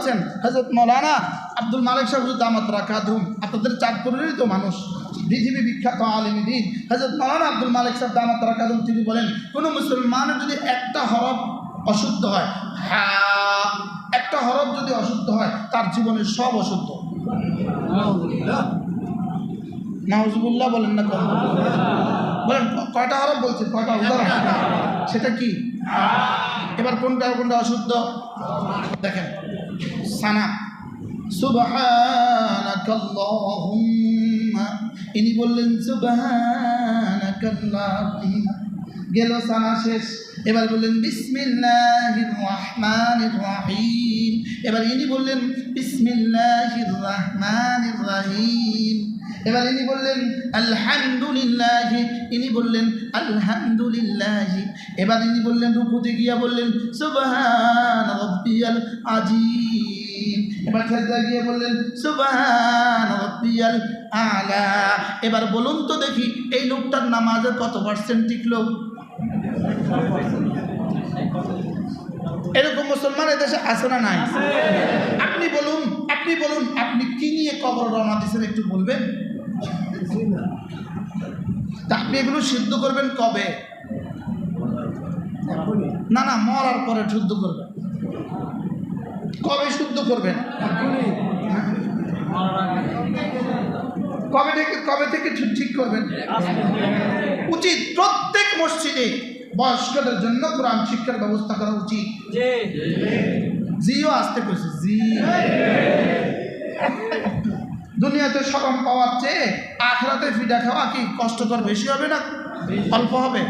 বলছেন হযরত মাওলানা আব্দুল মালিক সাহেব দামাত বারাকাতুহু, আপনাদের চাঁদপুরেরই তো মানুষ, পৃথিবী বিখ্যাত আলেম দ্বীন হযরত মাওলানা আব্দুল মালিক সাহেব দামাত বারাকাতুহু, তিনি বলেন কোনো মুসলমানের যদি একটা হরফ অশুদ্ধ হয়, হ্যাঁ একটা হরফ যদি অশুদ্ধ হয়, তার জীবনের সব অশুদ্ধ। নাউজুবিল্লাহ বলেন না, বলেন কয়টা হরফ বলছেন, কয়টা উদাহরণ, সেটা কি? এবার কোনটা কোনটা অশুদ্ধ দেখেন। সানা, সুবহানাকাল্লাহুম্মা, ইনি বললেন সুবহানাকাল্লাহুম্মা, গেল সানা শেষ। এবার বললেন বিসমিল্লাহির রহমানির রহিম, এবার ইনি বললেন বিসমিল্লাহির রহমানির রহিম। এবার ইনি বললেন আলহামদুলিল্লাহ, ইনি বললেন আলহামদুলিল্লাহ। এবার ইনি বললেন রুকুতে গিয়া বললেন সুবহান রাব্বিয়াল আযীম। এবার সাজদায় গিয়ে বললেন সুবহান রাব্বিয়াল আলা। এবার বলুন তো দেখি এই লোকটার নামাজে কত পার্সেন্ট টিকলো? এরকম মুসলমান এদেশে আছে না নাই? আপনি বলুন, আপনি বলুন, আপনি কি নিয়ে কবর রওনা দিয়েছেন একটু বলবেন? তা আপনি এগুলো সিদ্ধ করবেন কবে? না না, মরার পরে শুদ্ধ করবেন। কবে শুদ্ধ করবেন? কবে থেকে ঠিক করবেন? উচিত প্রত্যেক মসজিদে বয়স্কদের জন্য কোরআন শিক্ষার ব্যবস্থা করা উচিত। জিও আসতে কইছে, জি। দুনিয়াতে শরম পাওয়ার চেয়ে আখিরাতে ফিডা খাওয়া কি কষ্টকর বেশি হবে না অল্প হবে?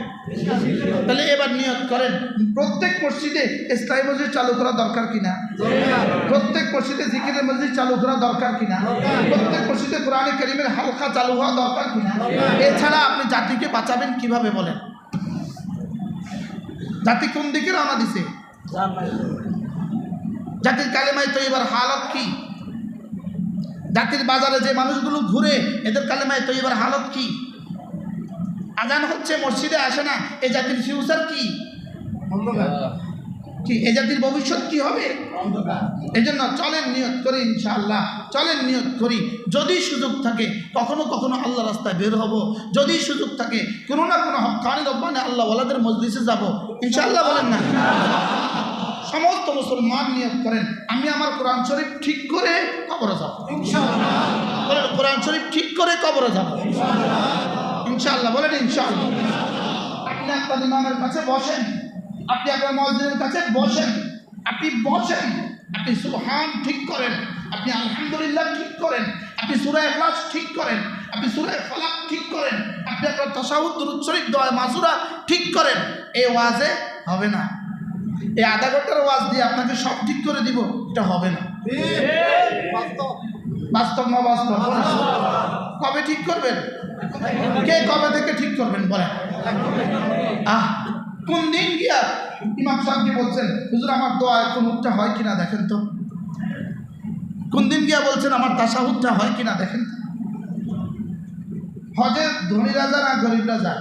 তাহলে এবার নিয়ত করেন প্রত্যেক মসজিদে ইসলামী মসজিদ চালু করা দরকার কিনা, প্রত্যেক মসজিদে জিকিরের মসজিদ চালু করা দরকার কিনা, প্রত্যেক মসজিদে কোরআনে কারীমের হালকা চালু হওয়া দরকার কিনা। এছাড়া আপনি জাতিকে বাঁচাবেন কিভাবে বলেন? জাতি কোন দিকে রওনা দিছে? জাতির কালেমায়ে তৈয়বার হালত কি? জাতির বাজারে যে মানুষগুলো ঘুরে এদের কালেমায়ে তৈয়বার হালত কি? আজান হচ্ছে মসজিদে আসে না, এই জাতির ফিউচার কি? কি এই জাতির ভবিষ্যৎ কি হবে? এই জন্য চলেন নিয়ত করি ইনশাআল্লাহ, চলেন নিয়ত করি যদি সুযোগ থাকে কখনো কখনো আল্লাহ রাস্তায় বের হব, যদি সুযোগ থাকে কোনো না কোনো হক্কানি রব্বানি আল্লাহ ওয়ালাদের মজলিসে যাব ইনশাআল্লাহ, বলেন না? সমস্ত মুসলমান নিয়ত করেন আমি আমার কোরআন শরীফ ঠিক করে কবরে যাব ইনশাআল্লাহ, বলেন কোরআন শরীফ ঠিক করে কবরে যাব ইনশাআল্লাহ, বলেন ইনশাআল্লাহ। আপনি আপনার ইমামের কাছে বসেন, আপনি আপনার মুয়াজ্জিনের কাছে বসেন, আপনি বসেন, আপনি সুবহান ঠিক করেন, আপনি আলহামদুলিল্লাহ ঠিক করেন, আপনি সূরা ইখলাস ঠিক করেন, আপনি সূরা ফালাক ঠিক করেন, আপনি আপনার তাশাহুদ দুরূদ শরীফ দোয়া মাসুরা ঠিক করেন। এই ওয়াজে হবে না, এই আধা ঘন্টার ওয়াজ দিয়ে আপনাকে সব ঠিক করে দিব, এটা হবে না। বাস্তব না বাস্তব? কবে ঠিক করবেন? কে কবে থেকে ঠিক করবেন বলেন? কোন দিন গিয়া ইমাম সাহেবকে বলছেন হুজুর আমার দোয়া কুনুতটা হয় কিনা দেখেন তো? কোন দিন গিয়া বলছেন আমার তাশাহুদটা হয় কিনা দেখেন? হজে ধনী রাজা না গরিব রাজা?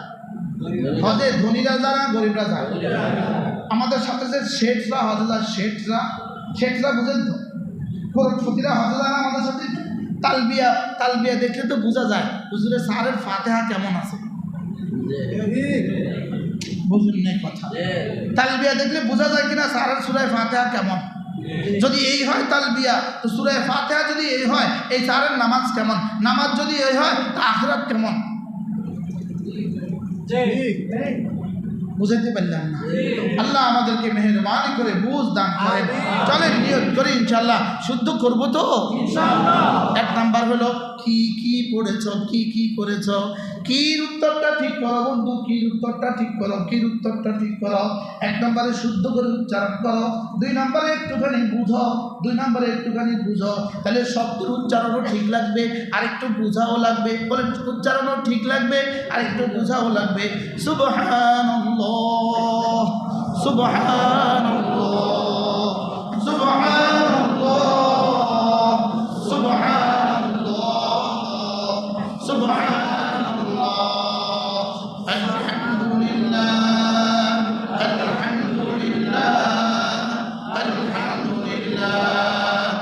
হজে ধনী রাজা না গরিব রাজা? আমাদের সাথে যে শেঠরা হজে যায়, শেঠরা বুঝেন তো, খরচপতিরা হজে যায় না আমাদের সাথে? তালবিয়া দেখলে তো বোঝা যায় হুজুরের সারের ফাতিহা কেমন আছে, বুঝুন না কথা? তালবিয়া দেখলে বোঝা যায় কিনা সারের সূরা ফাতিহা কেমন। যদি এই হয় তালবিয়া, তো সূরা ফাতিহা যদি এই হয়, এই সারের নামাজ কেমন, নামাজ যদি এই হয় তা আখিরাত কেমন? বুঝাতে পারলাম না? আল্লাহ আমাদেরকে মেহেরবানি করে বুঝ দান করেন। চলেন নিয়ত করি ইনশাআল্লাহ শুদ্ধ করবো তো ইনশাআল্লাহ। এক নাম্বার হলো কি পড়েছ, কি করেছ, কির উত্তরটা ঠিক করো বন্ধু, কির উত্তরটা ঠিক করো, কির উত্তরটা ঠিক করো। এক নম্বরে শুদ্ধ করে উচ্চারণ করো, দুই নম্বরে একটুখানি বুঝো, তাহলে শব্দের উচ্চারণও ঠিক লাগবে আর একটু বুঝাও লাগবে। বলেন উচ্চারণও ঠিক লাগবে আর একটু বুঝাও লাগবে। সুবহানাল্লাহ, সুবহানাল্লাহ, সুবহানাল্লাহ, সুবহানাল্লাহ, সুবহানাল্লাহ, আলহামদুলিল্লাহ, আলহামদুলিল্লাহ, আলহামদুলিল্লাহ।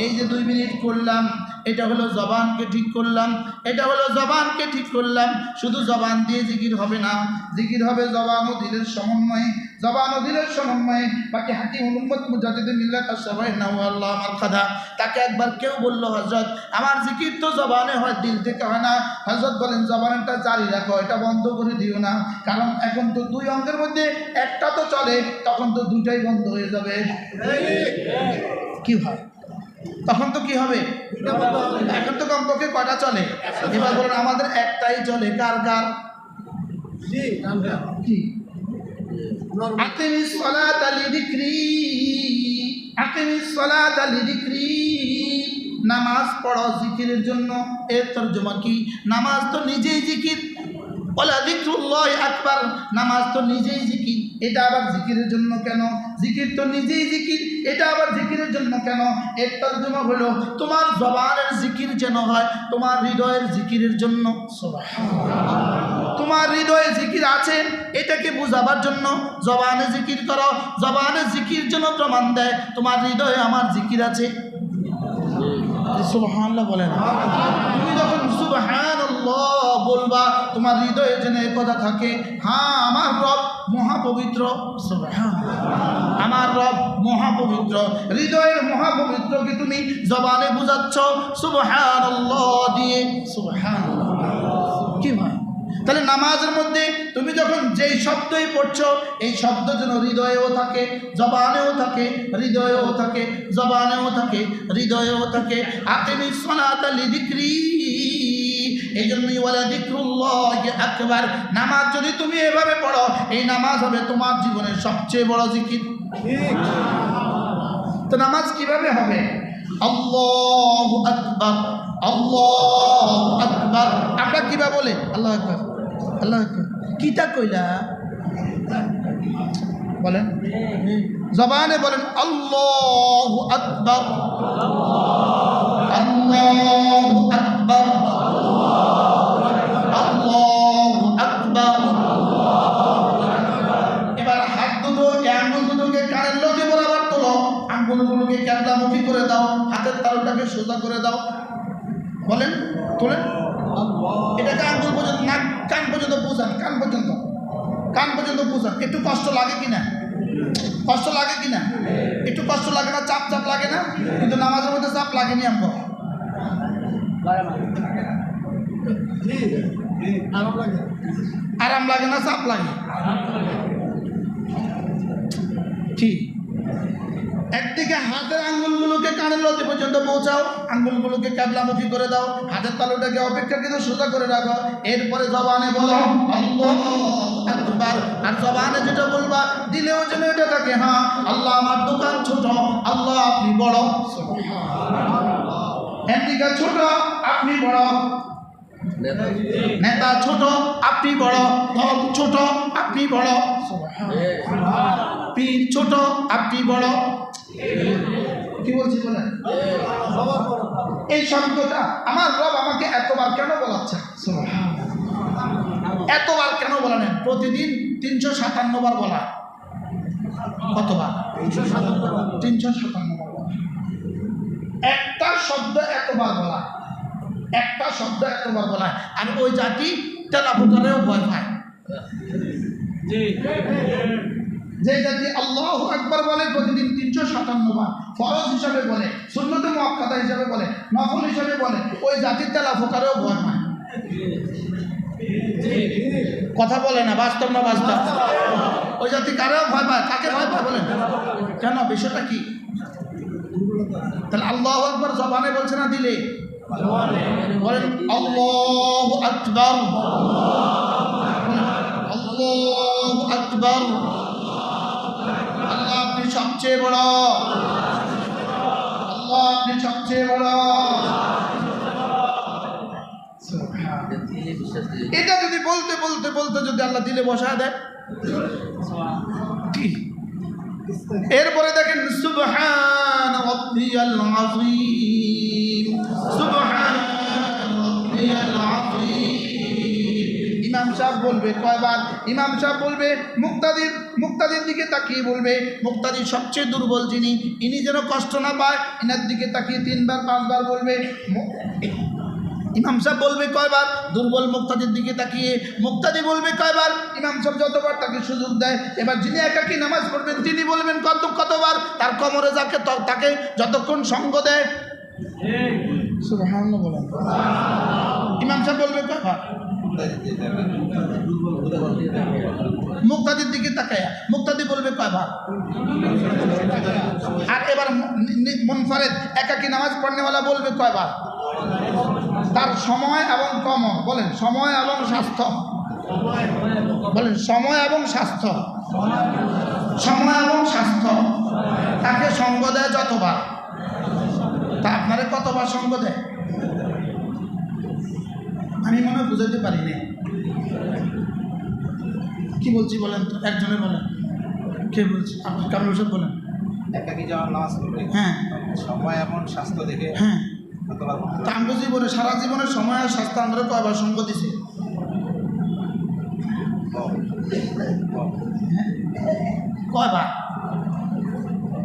এই যে 2 মিনিট করলাম, এটা হলো জবানকে ঠিক করলাম, এটা হলো জবানকে ঠিক করলাম। শুধু জবান দিয়ে জিকির হবে না, জিকির হবে জবান ও দিলের সমন্বয়ে, জবান ও দিলের সমন্বয়ে। বাকি হাকিমুল উম্মত মুজাদ্দিদ মিল্লাত আশ-শাবাইনা আল্লাহ আমার খাদা, তাকে একবার কেউ বলল, হযরত আমার জিকির তো জবানে হয়, দিল থেকে হয় না। হযরত বলেন জবানটা জারি রাখো, এটা বন্ধ করে দিও না, কারণ এখন তো 2 অঙ্গের মধ্যে একটা তো চলে, তখন তো 2টাই বন্ধ হয়ে যাবে। কি হয় তখন? তো কি হবে? এখন তো কমপক্ষে কয়টা চলে? এবার বলেন আমাদের একটাই চলে, কার কার? কি? আকিমিস সালাতা লিযিকরি, আকিমিস সালাতা লিযিকরি। নামাজ পড়ো জিকিরের জন্য। এর তরজমা কি? নামাজ তো নিজেই জিকির। ওয়ালা যিকরুল্লাহি আকবার, নামাজ তো নিজেই জিকির, এটা আবার জিকিরের জন্য কেন? জিকির তো নিজেই জিকির, এটা আবার জিকিরের জন্য কেন? এর তরজমা হলো তোমার জবানের জিকির যেন হয় তোমার হৃদয়ের জিকিরের জন্য। সুবহানাল্লাহ। তোমার হৃদয়ে জিকির আছে এটাকে বোঝাবার জন্য জবানে জিকির করো। জবানে জিকির জন্য প্রমাণ দেয় তোমার হৃদয়ে আমার জিকির আছে। সুবহানাল্লাহ বলেন। তুমি যখন সুবহানাল্লাহ বলবা তোমার হৃদয়ে যেন এই কথা থাকে, হ্যাঁ আমার রব মহাপবিত্র। সুবহানাল্লাহ, আমার রব মহাপবিত্র। হৃদয়ের মহাপবিত্রকে তুমি জবানে বুঝাচ্ছ সুবহানাল্লাহ দিয়ে। সুবহানাল্লাহ। কি ভাই? তাহলে নামাজের মধ্যে তুমি যখন যেই শব্দই পড়ছো এই শব্দ যেন হৃদয়েও থাকে, জবানেও থাকে, হৃদয়েও থাকে, জবানেও থাকে, হৃদয়েও থাকে। আকিমিস সালাতা লিযিকরি, এই জন্যই ওয়ালা যিকরুল্লাহি আকবার। নামাজ যদি তুমি এভাবে পড়ো, এই নামাজ হবে তোমার জীবনের সবচেয়ে বড় জিকির। তো নামাজ কিভাবে হবে? আল্লাহু আকবার, আল্লাহু আকবার। আমরা কিভাবে বলে আল্লাহু আকবার, আল্লাহু আকবার? কিটা কইলা বলেন, জবানে বলেন আল্লাহু আকবার, আল্লাহু আকবার, আল্লাহু আকবার। এবার হাত দুটো, আঙ্গুল দুটোকে কানের লগে বরাবর তোলো, আঙ্গুলগুলোকে ক্যাবলামুখী করে দাও, হাতের তালুটাকে সোজা করে দাও। বলেন, তোলেন। এটাকে আঙ্গুল পর্যন্ত, নাক কান পর্যন্ত পৌঁছান, কান পর্যন্ত, কান পর্যন্ত পৌঁছান। একটু কষ্ট লাগে কিনা? কষ্ট লাগে কিনা? একটু কষ্ট লাগে না? চাপ চাপ লাগে না? কিন্তু নামাজের মধ্যে চাপ লাগেনি আমগো? আরাম লাগে না? চাপ লাগে? ঠিক। একদিকে হাতের আঙ্গুলগুলোকে কানের লতি পর্যন্ত পৌঁছাও, আঙ্গুলগুলোকে ক্যাবলামুখী করে দাও, হাতের তালুটাকে অপেক্ষাকৃত সোজা করে রাখো। এরপরে জবানে বলো আল্লাহু আকবার। আর জবানে যেটা বলবা দিলেও যেন এটা থাকে, হ্যাঁ আল্লাহ আমার দোকান ছোট, আল্লাহ আপনি বড়। একদিকে ছোট আপনি বড়, নেতা ছোট আপনি বড়, দল ছোট আপনি বড়, পীর ছোট আপনি বড়। কি বলছি বলেন? এই শব্দটা আমার রব আমাকে এতবার কেন বলাচ্ছে? এতবার কেন বলেন? প্রতিদিন 357 বার বলা। কতবার? 357 বার বলা। একটা শব্দ এতবার বলা, একটা শব্দ এতবার বলা। আর ওই জাতি তেলাফুটারেও ভয় পায়। যে জাতি আল্লাহু আকবার বলে প্রতিদিন 357 বার, ফরজ হিসাবে বলে, সুন্নতে মুআক্কাদা হিসাবে বলে, নফল হিসাবে বলে, ওই জাতির তেলাফুটারেও ভয় পায়। কথা বলে না, বাস্তব না বাস্তব? ওই জাতি কারেও ভয় পায়। কাকে ভয় পায় বলেন? কেন? বিষয়টা কি? তাহলে আল্লাহু আকবার জবানে বলছে না দিলে? বলেন আল্লাহু আকবার, আল্লাহু আকবার। আল্লাহ আপনি সবচেয়ে বড়, আল্লাহ আপনি সবচেয়ে বড়। এটা যদি বলতে বলতে বলতে যদি আল্লাহ দিলে বসায় দেয়, এরপরে দেখেন সুবহান রাব্বিয়াল আযীম, সুবহান রাব্বিয়াল আযীম। ইমাম সাহেব বলবে কয়বার? ইমাম সাহেব বলবে মুক্তাদির দিকে তাকিয়ে বলবে, মুক্তাদি সবচেয়ে দুর্বল যিনি, ইনি যেন কষ্ট না পায়, ইনার দিকে তাকিয়ে 3বার 5বার বলবে। ইমাম সাহেব বলবে কয়বার? দুর্বল মুক্তাদির দিকে তাকিয়ে। মুক্তাদি বলবে কয়বার? ইমাম সাহেব যতবার তাকে সুযোগ দেয়। এবার যিনি একাকী নামাজ পড়বেন তিনি বলবেন কতবার? তার কোমরে যাকে তাকে যতক্ষণ সঙ্গ দেয়। সুবহানাল্লাহ বলেন। ইমাম সাহেব বলবে কয়বার? মুক্তাদির দিকে তাকায় মুক্তাদি বলবে কয়বার? আর এবার মুনফারিদ একাকী নামাজ পড়নেওয়ালা বলবে কয়বার? তার সময় এবং কমর, বলেন সময় এবং স্বাস্থ্য, বলেন সময় এবং স্বাস্থ্য, সময় এবং স্বাস্থ্য তাকে সঙ্গ দেয় যতবার। তা আপনারা কতবার সঙ্গ দেয়? আমি মনে হয় বুঝাতে পারি না। কি বলছি বলেন তো, একজনে বলেন। কে বলছি? আপনি কারণ ওসব বলেন। একাকী যখন নামাজ পড়বে, হ্যাঁ, সময় এবং স্বাস্থ্য দেখে হ্যাঁ। তা আমরা জীবনে সারা জীবনের সময় আর স্বাস্থ্য আমরা কয়বার সঙ্গ দিছি? কয়বার?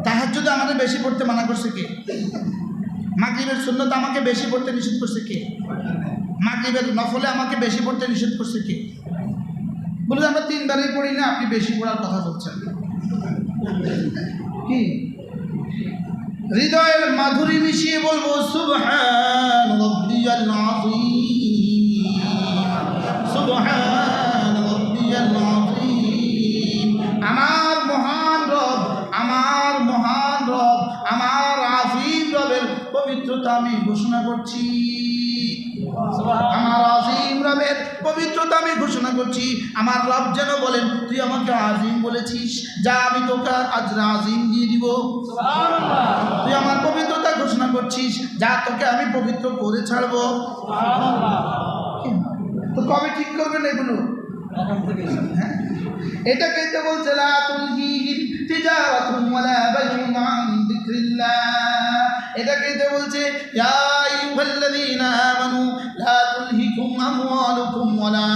তাহাজ্জুদ আমাদের বেশি পড়তে মানা করছে কে? মাগরিবের সুন্নত আমাকে বেশি পড়তে নিষেধ করছে কে? মাগরিবের নফলে আমাকে বেশি পড়তে নিষেধ করছে কে? বলে আমরা 3বারই পড়ি না, আপনি বেশি পড়ার কথা বলছেন কি? হৃদয়ের মাধুরী মিশিয়ে বলবো সুবহান রাব্বিয়াল আযীম, সুবহান রাব্বিয়াল আযীম। আমার মহান রব, আমার মহান রব, আমার আযীম রবের পবিত্রতা আমি ঘোষণা করছি। আমার আযীম রবের পবিত্রতা আমি ঘোষণা করছি। আমার রব যেন বলেন তুই আমাকে আযীম বলেছিস, যা আমি তোকে আজরা আযীম দিয়ে দিব। তুই আমার পবিত্রতা ঘোষণা করছিস, যা তোকে আমি পবিত্র করে ছাড়বো। তো কবে ঠিক করবেন এগুলো? হ্যাঁ, এটাকে তো বলছে লা তুলহিহিম তিজারাতুন ওয়ালা বাইউন আন যিকরিল্লাহ। এটাকে তো বলছে ইয়া আইয়ুহাল্লাযীনা আমানু লা তুলহিকুম আমওয়ালুকুম ওয়ালা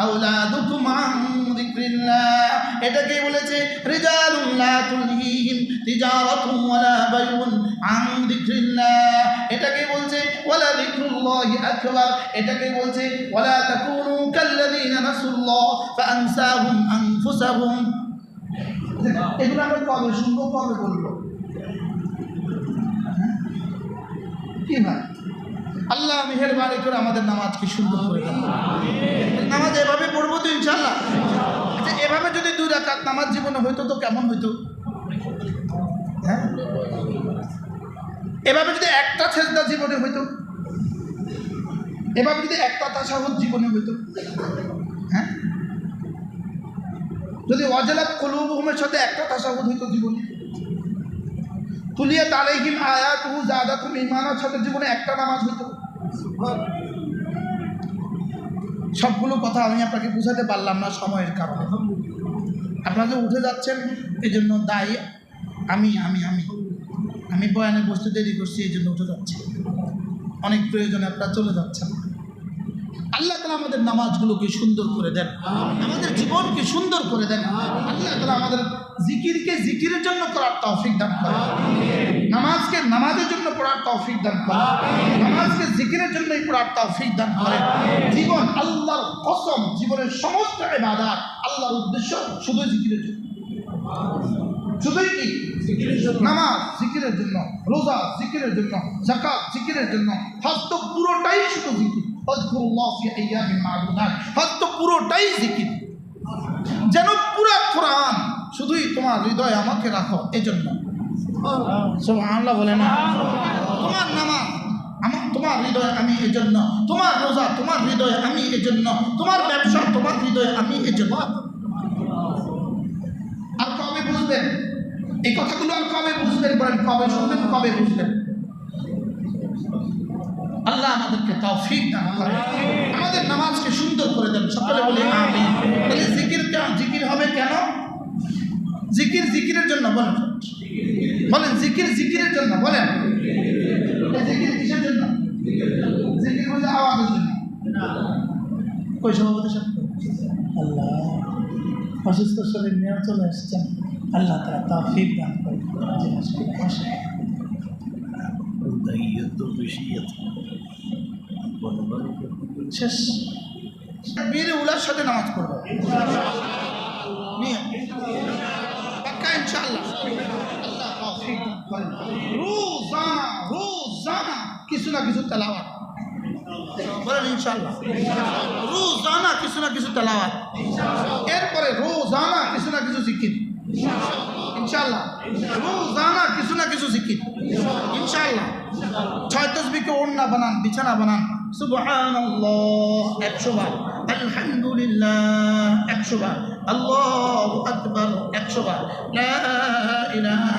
আওলাদুকুম আন যিকরিল্লাহ। এটাকে বলেছে রিজালুন লা তুলহিহিম তিজারাতুন ওয়ালা বাইউন আন যিকরিল্লাহ। এটাকে বলছে ওয়ালা যিকরুল্লাহি আকবার। এটাকে বলছে ওয়ালা তাকুনু কাল্লাযীনা নাসুল্লাহ ফাআনসাহুম আনফুসাহুম। এগুলো আমরা কবে শুনবো, কবে বলবো? কি ভাই, আল্লাহ মেহেরবানি করে আমাদের নামাজকে সুন্দর করে দেন। নামাজ এভাবে পড়বো তো ইনশাআল্লাহ। আচ্ছা, এভাবে যদি 2 রাকাত নামাজ জীবনে হইতো তো কেমন হইতো? হ্যাঁ, এভাবে যদি একটা সেজদা জীবনে হইতো, এভাবে যদি একটা তাশাহুদ জীবনে হইতো, হ্যাঁ, যদি ওয়াজালাত কুলুবুহুমের সাথে একটা তাশাহুদ হইতো জীবনে, তুলিয়াত আলাইহিম আয়াতুহু যাদাতুহুম ঈমানের সাথে জীবনে একটা নামাজ হইতো। সবগুলো কথা আমি আপনাকে বুঝাতে পারলাম না সময়ের কারণে। আপনারা যে উঠে যাচ্ছেন এই জন্য দায়ী আমি আমি আমি আমি বয়ানে বসতে দেরি করছি, এই জন্য উঠে যাচ্ছি। অনেক প্রয়োজনে আপনারা চলে যাচ্ছেন। আল্লাহ তাআলা আমাদের নামাজগুলোকে সুন্দর করে দেন, আমাদের জীবনকে সুন্দর করে দেন। আল্লাহ তাআলা আমাদের জিকিরকে জিকিরের জন্য করার তৌফিক দান করেন, নামাজকে নামাজের জন্য পড়ার তৌফিক দান করেন, নামাজকে জিকিরের জন্যই পড়ার তৌফিক দান করেন। জীবন আল্লাহর কসম, জীবনের সমস্ত ইবাদত আল্লাহর উদ্দেশ্য শুধু জিকিরের জন্য, শুধুই কি নামাজ জিকিরের জন্য, রোজা জিকিরের জন্য, যাকাত জিকিরের জন্য, হজ তো পুরোটাই শুধু জিকির। আযকুরুল্লাহ ফি আইয়ামিন মা'দুদাত, হজ তো পুরোটাই জিকির। যেন পুরো কোরআন শুধুই তোমার হৃদয়ে আমাকে রাখো, এজন্য সুবহানাল্লাহ বলে না। তোমার নামাজ তোমার হৃদয়ে রোজা তোমার হৃদয়ে আমি এজন্য, তোমার ব্যবসা তোমার হৃদয়ে আমি এজন্য। আর কবে বুঝবেন এই কথাগুলো? আর কবে বুঝবেন বলেন? কবে শুনবেন, কবে বুঝবেন? আল্লাহ আমাদেরকে তৌফিক দান করেন, আমাদের নামাজকে সুন্দর করে দেন। সকলে বলি আমিন। তাহলে জিকির হবে কেন? জিকিরের জন্য বলেন, বলেন জিকিরের জন্য বলেন। জিকির কিসের জন্য? জিকির বলতে আওয়াজের জন্য। কই সভাপতি সাহেব? আল্লাহ অসুস্থ শরীর নিয়ে চলে এসছেন, আল্লাহ তাআলা তৌফিক দান করেন। শেষ বীরে উলার সাথে নামাজ পড়বো পাক্কা ইনশাআল্লাহ। আল্লাহ তৌফিক দান করেন। রোজানা কিছু না কিছু তেলাওয়াত বলেন ইনশাআল্লাহ। রোজানা কিছু না কিছু তেলাওয়াত, এরপরে রোজানা কিছু না কিছু জিকির ইনশাআল্লাহ। রোজানা কিছু না কিছু জিকির ইনশাআল্লাহ। 6 তসবিহকে ওড়না বানান, বিছানা বানান। সুবহানাল্লাহ 100 বার, আলহামদুলিল্লাহ 100 বার, আল্লাহু আকবার 100 বার, লা ইলাহা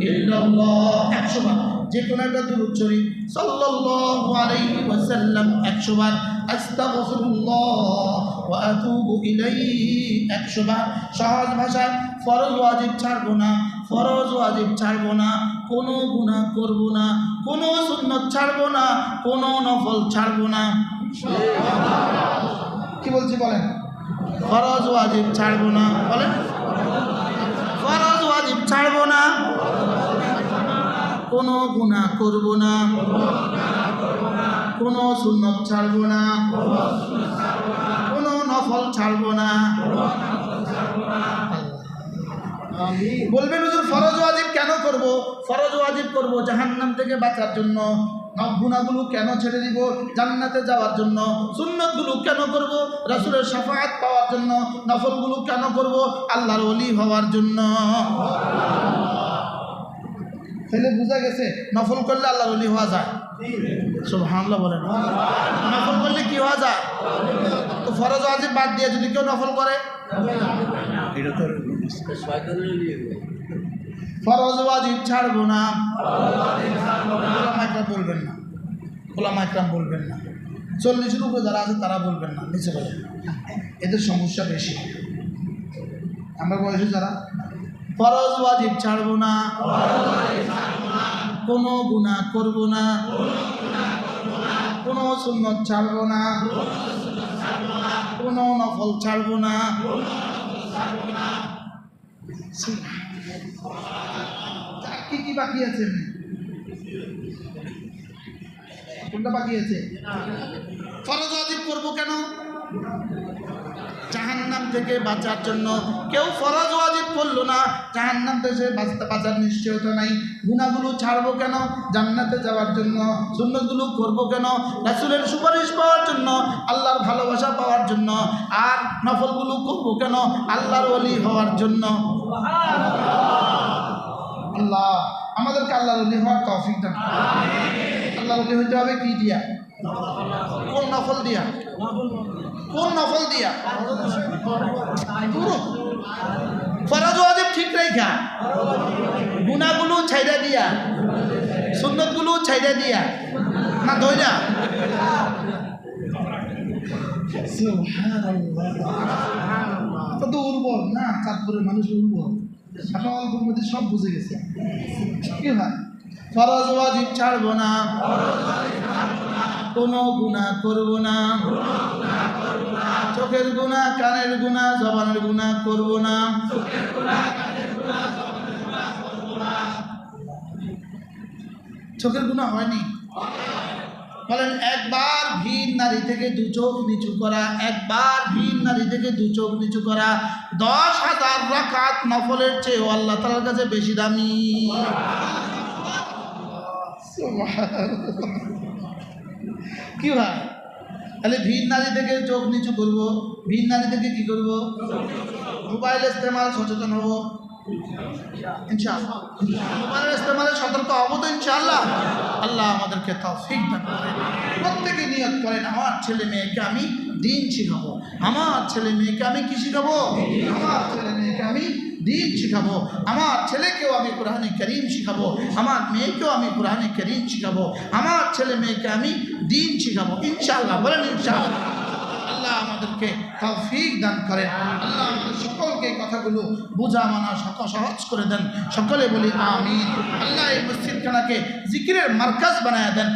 ইল্লাল্লাহ 100 বার। যে কোনো একটা দুরূদ শরীফ সাল্লাল্লাহু আলাইহি ওয়াসাল্লাম 100 বার, আস্তাগফিরুল্লাহ ওয়া আতুবু ইলাইহি 100 বার। সহজ ভাষায় ফরজ ওয়াজিব ছাড়বো না, ফরজ ওয়াজিব ছাড়বো না, কোনো গুনাহ করব না, কোনো সুন্নত ছাড়বো না, কোনো নফল ছাড়বো না। কি বলছি বলেন? ফরজ ওয়াজিব ছাড়বো না, বলেন ফরজ ওয়াজিব ছাড়বো না, কোনো গুনাহ করব না, কোনো সুন্নত ছাড়বো না, কোনো নফল ছাড়বো না। বলবেন হুজুর ফরজ ওয়াজিব কেন করব? ফরজ ওয়াজিব করব জাহান্নাম থেকে বাঁচার জন্য। গুনাহগুলো কেন ছেড়ে দিব? জান্নাতে যাওয়ার জন্য। সুন্নতগুলো কেন করব? রাসূলের শাফাআত পাওয়ার জন্য। নফলগুলো কেন করব? আল্লাহর ওলি হওয়ার জন্য। তাহলে বোঝা গেছে নফল করলে আল্লাহর ওলি হওয়া যায়। সুবহানাল্লাহ বলেন। নফল করলে কি হওয়া যায়? তো ফরজ ওয়াজিব বাদ দিয়ে যদি কেউ নফল করে, ফরজ ওয়াজিব ছাড়বো না। ওলামা ইকরাম বলবেন না, ওলামা ইকরাম বলবেন না। 40-এর উপরে যারা আছে তারা বলবেন না, নিচে বলেন। এদের সমস্যা বেশি। আমার বয়সে যারা ফরজ ওয়াজিব ছাড়বো না, কোনো গুনাহ করব না, কোনো সুন্নত ছাড়বো না, কোনো নফল ছাড়বো না। কি কি বাকি আছে? কোনটা বাকি আছে? ফরজ ওয়াজিব করবো কেন? জাহান্নাম থেকে বাঁচার জন্য। কেউ ফরজ ওয়াজিব করলো না, জাহান্নাম থেকে বাঁচার নিশ্চয়তা নাই। গুনাহগুলো ছাড়বো কেন? জান্নাতে যাওয়ার জন্য। সুন্নতগুলো করবো কেন? রাসূলের সুপারিশ পাওয়ার জন্য, আল্লাহর ভালোবাসা পাওয়ার জন্য। আর নফলগুলো করবো কেন? আল্লাহর ওলি হওয়ার জন্য। আল্লাহ আমাদেরকে আল্লাহর ওলি হওয়ার তৌফিক দান। আল্লাহর ওলি হইতে হবে কি দিয়া? কোন নফল দিয়া? কোন নফল দিয়া? ফরজ ওয়াজিব ঠিক রাখা, গুনাহগুলো ছাইড়া দিয়া, সুন্নতগুলো ছাইড়া দিয়া, না ধইরা? কত উর্বর না চাঁদপুরের মানুষ, উর্বর। এখন অল্পের মধ্যে সব বুঝে গেছে। কি হয়? ফরজ ওয়াজিব ছাড়বো না, কোনো গুনাহ করব না, চোখের গুনাহ, কানের গুনাহ, জবানের গুনাহ করব না। চোখের গুনাহ হয়নি? বলেন একবার ভিন নারী থেকে 2 চোখ নিচু করা, একবার ভিন নারী থেকে 2 চোখ নিচু করা 10,000 রাকাত নফলের চেয়ে আল্লাহ তাআলার কাছে বেশি দামি। কি ভাই? তাহলে ভিন নারী থেকে চোখ নিচু করব, ভিন নারী থেকে কি করব? মোবাইল ইস্তেমাল সচেতন হব, ইনশাআল্লাহ মোবাইলের ইস্তেমালে সতর্ক হবো তো ইনশাআল্লাহ। আল্লাহ আমাদেরকে তৌফিক দান করেন। প্রত্যেকে নিয়ত করেন, আমার ছেলে মেয়েকে আমি দিন শিখাবো, আমার ছেলে মেয়েকে আমি কি শিখাবো, আমার ছেলে মেয়েকে আমি দিন শিখাবো, আমার ছেলেকেও আমি কোরআনে কারীম শিখাবো, আমার মেয়েকেও আমি কোরআনে কারীম শিখাবো, আমার ছেলে মেয়েকে আমি দিন শিখাবো ইনশাআল্লাহ। বলেন ইনশাআল্লাহ। আল্লাহ আমাদেরকে তৌফিক দান করেন। আল্লাহ আমাদের সকলকে এই কথাগুলো বোঝা মানা সহজ করে দেন। সকলে বলি আমিন। আল্লাহ এই মসজিদখানাকে জিকিরের মার্কাজ বানায় দেন।